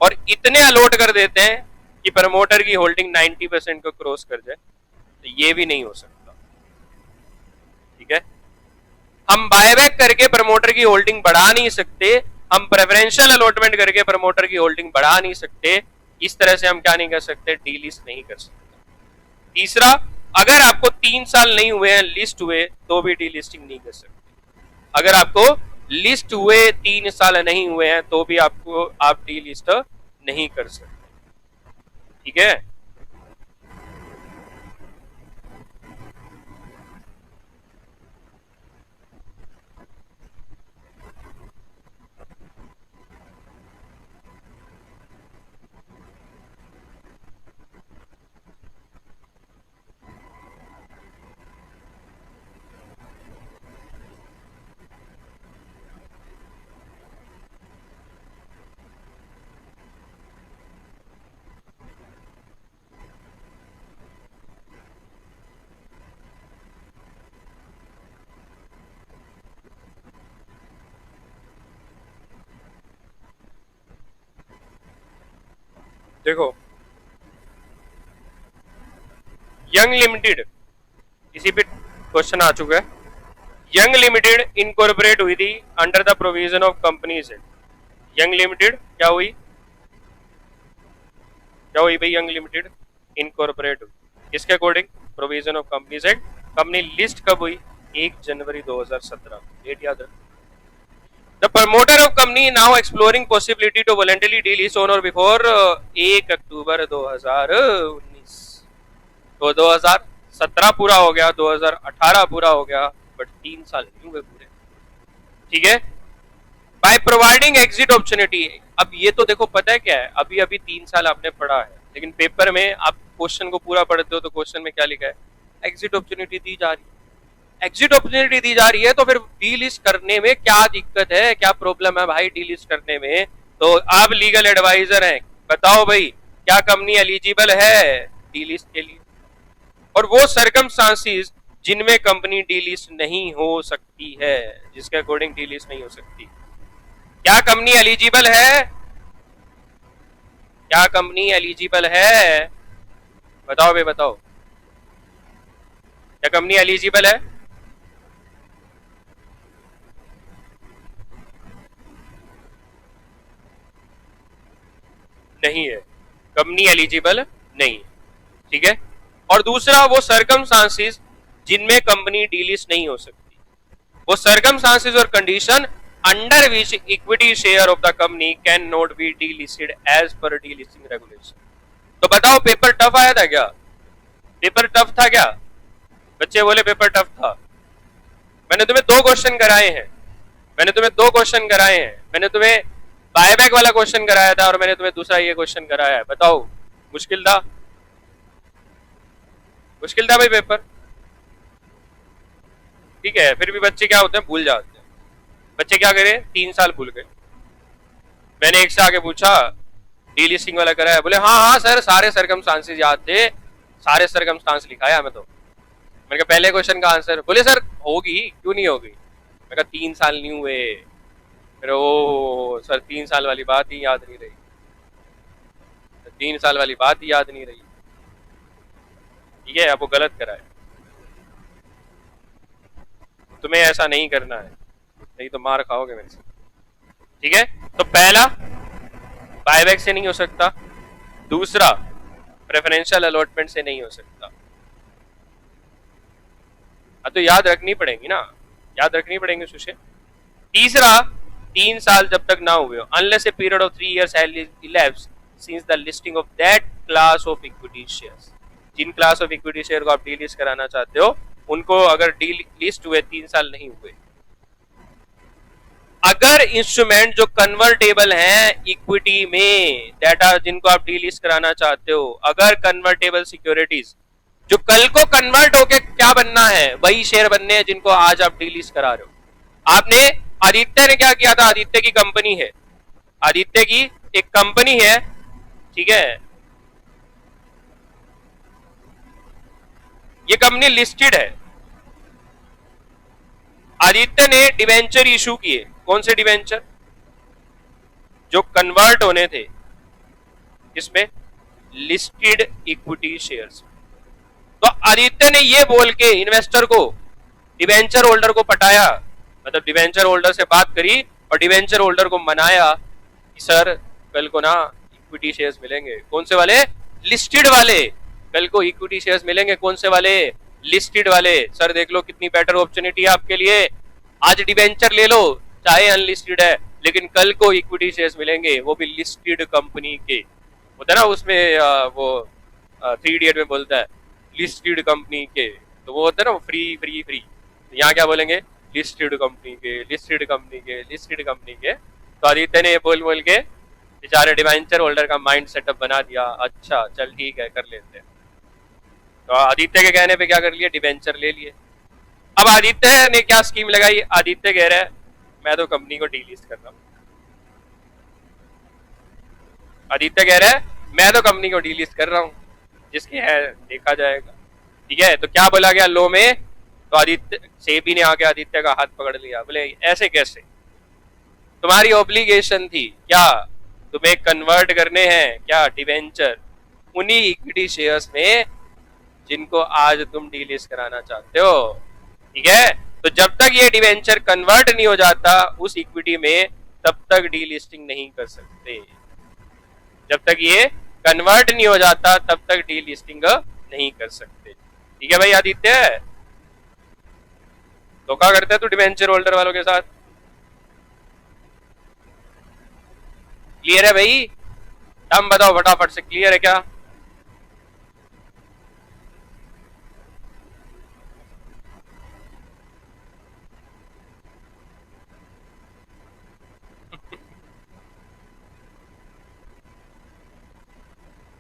और इतने अलॉट कर देते हैं कि प्रमोटर की होल्डिंग 90% को क्रॉस कर जाए, तो ये भी नहीं हो सकता। ठीक है, हम बायबैक करके प्रमोटर की होल्डिंग बढ़ा नहीं सकते, हम प्रेफरेंशियल अलॉटमेंट करके प्रमोटर की होल्डिंग बढ़ा नहीं सकते, इस तरह से हम क्या नहीं कर सकते, डी लिस्ट नहीं कर सकते। तीसरा, अगर आपको 3 साल नहीं हुए हैं लिस्ट हुए तो भी डी लिस्टिंग नहीं कर सकते, अगर आपको लिस्ट हुए 3 साल नहीं हुए हैं तो भी आप डी लिस्ट नहीं कर सकते। ठीक है, देखो यंग लिमिटेड, इसी पे क्वेश्चन आ चुका है। यंग लिमिटेड इनकॉर्पोरेट हुई थी under the provision of companies act. Young limited क्या हुई, क्या हुई भाई, यंग लिमिटेड इनकॉर्पोरेट हुई किसके according, provision of companies act. Company list कब हुई, 1 जनवरी 2017, डेट याद है। The promoter of company now exploring possibility to voluntarily delist on or before 1 अक्टूबर 2019। तो 2017 पूरा हो गया, 2018 पूरा हो गया, बट 3 साल नहीं हुए पूरे। ठीक है, बाय प्रोवाइडिंग एग्जिट अपॉर्चुनिटी। अब ये तो देखो पता है क्या है, अभी अभी 3 साल आपने पढ़ा है, लेकिन पेपर में आप क्वेश्चन को पूरा पढ़ते हो तो क्वेश्चन में क्या लिखा है, एग्जिट अपॉर्चुनिटी दी जा रही है। एग्जिट अपॉर्चुनिटी दी जा रही है, तो फिर डीलिस्ट करने में क्या दिक्कत है, क्या प्रॉब्लम है भाई डीलिस्ट करने में? तो आप लीगल एडवाइजर हैं, बताओ भाई क्या कंपनी एलिजिबल है डीलिस्ट के लिए? और वो सरकमस्टांसेस जिनमें कंपनी डीलिस्ट नहीं हो सकती है, जिसके अकॉर्डिंग डीलिस्ट नहीं हो सकती, क्या कंपनी एलिजिबल है? क्या कंपनी एलिजिबल है? बताओ भाई बताओ, क्या कंपनी एलिजिबल है? नहीं है, कंपनी एलिजिबल नहीं है, ठीक है। और दूसरा वो सरकमस्टांसेस जिनमें कंपनी डीलिस्ट नहीं हो सकती, वो सरकमस्टांसेस और condition under which equity share of the company can not be delisted as per delisting regulation. तो बताओ पेपर टफ आया था क्या? पेपर टफ था क्या? बच्चे बोले पेपर टफ था। मैंने तुम्हें दो क्वेश्चन कराए हैं, मैंने तुम्हें दो क्वेश्चन कराए हैं, मैंने तुम्हें बायबैक वाला क्वेश्चन कराया था और मैंने तुम्हें दूसरा ये क्वेश्चन कराया है। बताओ मुश्किल था? मुश्किल था भाई पेपर, ठीक है। फिर भी बच्चे क्या होते हैं, भूल जाते हैं। बच्चे क्या करें, 3 साल भूल गए। मैंने एक से आगे पूछा डीलिस्टिंग वाला कराया, बोले हाँ हाँ सर सारे सरकमस्टांसेस याद थे, सारे सरकमस्टांस लिखा है हमें। तो मैंने कहा पहले क्वेश्चन का आंसर, बोले सर होगी क्यों नहीं होगी। मैं कहा 3 साल नहीं हुए। फिर ओ सर 3 साल वाली बात ही याद नहीं रही, 3 साल वाली बात ही याद नहीं रही, ठीक है। अब वो गलत कराए, तुम्हें ऐसा नहीं करना है, नहीं तो मार खाओगे मेरे से, ठीक है। तो पहला बायबैक से नहीं हो सकता, दूसरा प्रेफरेंशियल अलॉटमेंट से नहीं हो सकता। अब तो याद रखनी पड़ेगी ना, याद रखनी पड़ेंगे सुशे। तीसरा 3 साल जब तक ना हुए, unless a period of 3 years elapsed since the listing of that class of equity shares। जिन क्लास ऑफ इक्विटी शेयर को आप डीलिस्ट कराना चाहते हो उनको अगर डीलिस्ट हुए 3 साल नहीं हुए, अगर इंस्ट्रूमेंट जो कन्वर्टेबल हैं इक्विटी में, डाटा जिनको आप डीलिस्ट कराना चाहते हो, अगर कन्वर्टेबल सिक्योरिटीज जो कल को कन्वर्ट होके क्या बनना है, वही शेयर बनने हैं जिनको आज आप डीलिस्ट करा रहे हो। आपने आदित्य ने क्या किया था, आदित्य की कंपनी है, आदित्य की एक कंपनी है, ठीक है, ये कंपनी लिस्टेड है। आदित्य ने डिवेंचर इशू किए, कौन से डिवेंचर, जो कन्वर्ट होने थे इसमें लिस्टेड इक्विटी शेयर्स। तो आदित्य ने ये बोल के इन्वेस्टर को, डिवेंचर होल्डर को पटाया, मतलब डिवेंचर होल्डर से बात करी और डिवेंचर होल्डर को मनाया कि सर कल को ना इक्विटी शेयर्स मिलेंगे, कौन से वाले, लिस्टेड वाले, कल को इक्विटी शेयर्स मिलेंगे, कौन से वाले, लिस्टेड वाले। सर देख लो कितनी बेटर अपॉर्चुनिटी है आपके लिए, आज डिवेंचर ले लो चाहे अनलिस्टेड है, लेकिन कल को इक्विटी शेयर्स मिलेंगे, वो भी लिस्टेड कंपनी के। होता है ना उसमें वो 3 इडियट में बोलता है लिस्टेड कंपनी के, तो वो होता है ना फ्री फ्री फ्री, यहाँ क्या बोलेंगे, लिस्टेड कंपनी के, लिस्टेड कंपनी के, लिस्टेड कंपनी के। तो आदित्य ने ये बोल बोल के बेचारे डिवेंचर होल्डर का माइंड सेटअप बना दिया, अच्छा चल ठीक है कर लेते हैं। तो आदित्य के कहने पे क्या कर लिया, डिवेंचर ले लिए। अब आदित्य ने क्या स्कीम लगाई, आदित्य कह रहा है मैं तो कंपनी को डीलिस्ट कर रहा हूं, आदित्य कह रहा है मैं तो कंपनी को डीलिस्ट कर रहा हूं, जिसके है देखा जाएगा, ठीक है। तो क्या बोला गया लो में, तो आदित्य सेबी ने आके आदित्य का हाथ पकड़ लिया, बोले ऐसे कैसे, तुम्हारी ऑब्लिगेशन थी क्या, तुम्हें कन्वर्ट करने हैं क्या डिवेंचर उन्हीं इक्विटी शेयर्स में जिनको आज तुम डीलिस्ट कराना चाहते हो, ठीक है। तो जब तक ये डिवेंचर कन्वर्ट नहीं हो जाता उस इक्विटी में, तब तक डीलिस्टिंग नहीं कर सकते। जब तक ये कन्वर्ट नहीं हो जाता तब तक डीलिस्टिंग नहीं कर सकते, ठीक है भाई। आदित्य धोखा करते है तू डिवेंचर होल्डर वालों के साथ, क्लियर है भाई? हम बताओ फटाफट से, क्लियर है क्या?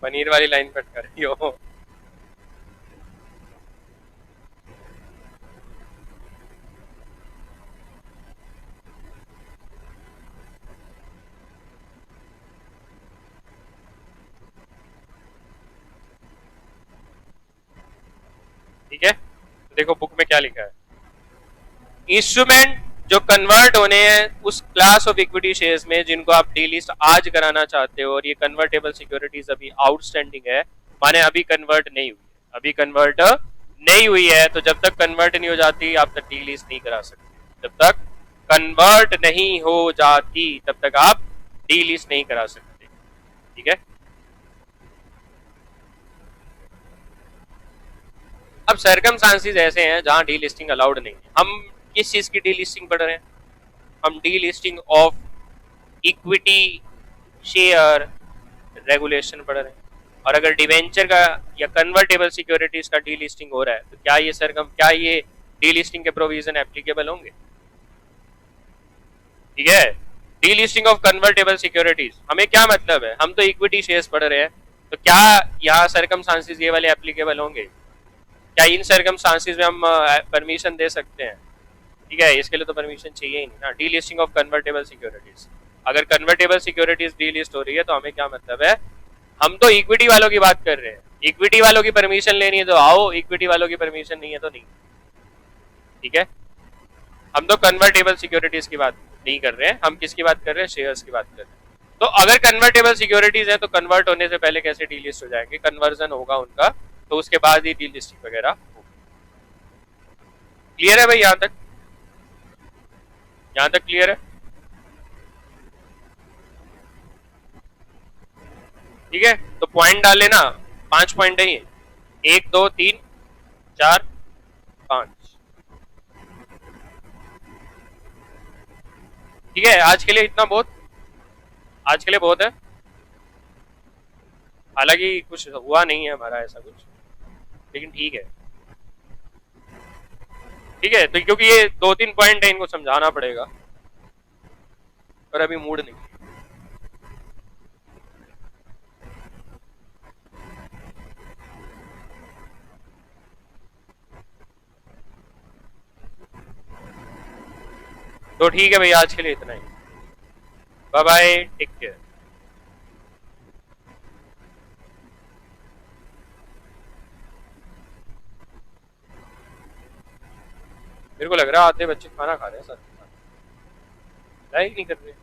पनीर वाली लाइन कट कर रही हो। ठीक है, तो देखो बुक में क्या लिखा है, इंस्ट्रूमेंट जो कन्वर्ट होने हैं उस क्लास ऑफ इक्विटी शेयर्स में जिनको आप डीलिस्ट आज कराना चाहते हो, और ये कन्वर्टेबल सिक्योरिटीज अभी आउटस्टैंडिंग है, माने अभी कन्वर्ट नहीं हुई, अभी कन्वर्ट नहीं हुई है, तो जब तक कन्वर्ट नहीं हो जाती आप तक डीलिस्ट नहीं करा सकते, जब तक कन्वर्ट नहीं हो जाती तब तक आप डीलिस्ट नहीं करा सकते। ठीक है, अब सर्कमस्टांसेस ऐसे हैं जहां डीलिस्टिंग अलाउड नहीं है। हम किस चीज की डीलिस्टिंग पढ़ रहे हैं, हम delisting of equity share regulation पढ़ रहे हैं, और अगर डिवेंचर का या कन्वर्टेबल सिक्योरिटीज का डीलिस्टिंग हो रहा है तो क्या ये डीलिस्टिंग के प्रोविजन एप्लीकेबल होंगे? ठीक है, डीलिस्टिंग ऑफ कन्वर्टेबल सिक्योरिटीज हमें क्या मतलब है, हम तो इक्विटी शेयर्स पढ़ रहे हैं, तो क्या यहाँ सर्कमस्टांसेस ये वाले एप्लीकेबल होंगे? क्या इन सर्कमस्टांसेस में हम परमिशन दे सकते हैं? ठीक है, इसके लिए तो परमिशन चाहिए ही नहीं ना। डीलिस्टिंग ऑफ कन्वर्टेबल सिक्योरिटीज, अगर कन्वर्टेबल सिक्योरिटीज डीलिस्ट हो रही है तो हमें क्या मतलब है, हम तो इक्विटी वालों की बात कर रहे हैं, इक्विटी वालों की परमिशन लेनी है तो आओ, इक्विटी वालों की परमिशन नहीं है तो नहीं। ठीक है, हम तो कन्वर्टेबल सिक्योरिटीज की बात नहीं कर रहे हैं, हम किसकी बात कर रहे हैं, शेयर्स की बात कर रहे हैं। तो अगर कन्वर्टेबल सिक्योरिटीज है तो कन्वर्ट होने से पहले कैसे डीलिस्ट हो जाएंगे, कन्वर्जन होगा उनका, तो उसके बाद ही डीलिस्टिंग वगैरह होगी। क्लियर है भाई, यहां तक, यहां तक क्लियर है? ठीक है, तो पॉइंट डाल लेना, 5 पॉइंट है ये, 1 2 3 4 5। ठीक है, आज के लिए इतना बहुत, आज के लिए बहुत है, हालांकि कुछ हुआ नहीं है हमारा ऐसा कुछ, लेकिन ठीक है। ठीक है, तो क्योंकि ये 2 3 पॉइंट है, इनको समझाना पड़ेगा, पर अभी मूड नहीं। तो ठीक है भाई, आज के लिए इतना ही, बाय बाय, टेक केयर। मेरे को लग रहा है आधे बच्चे खाना खा रहे हैं सर, लाइक नहीं कर रहे।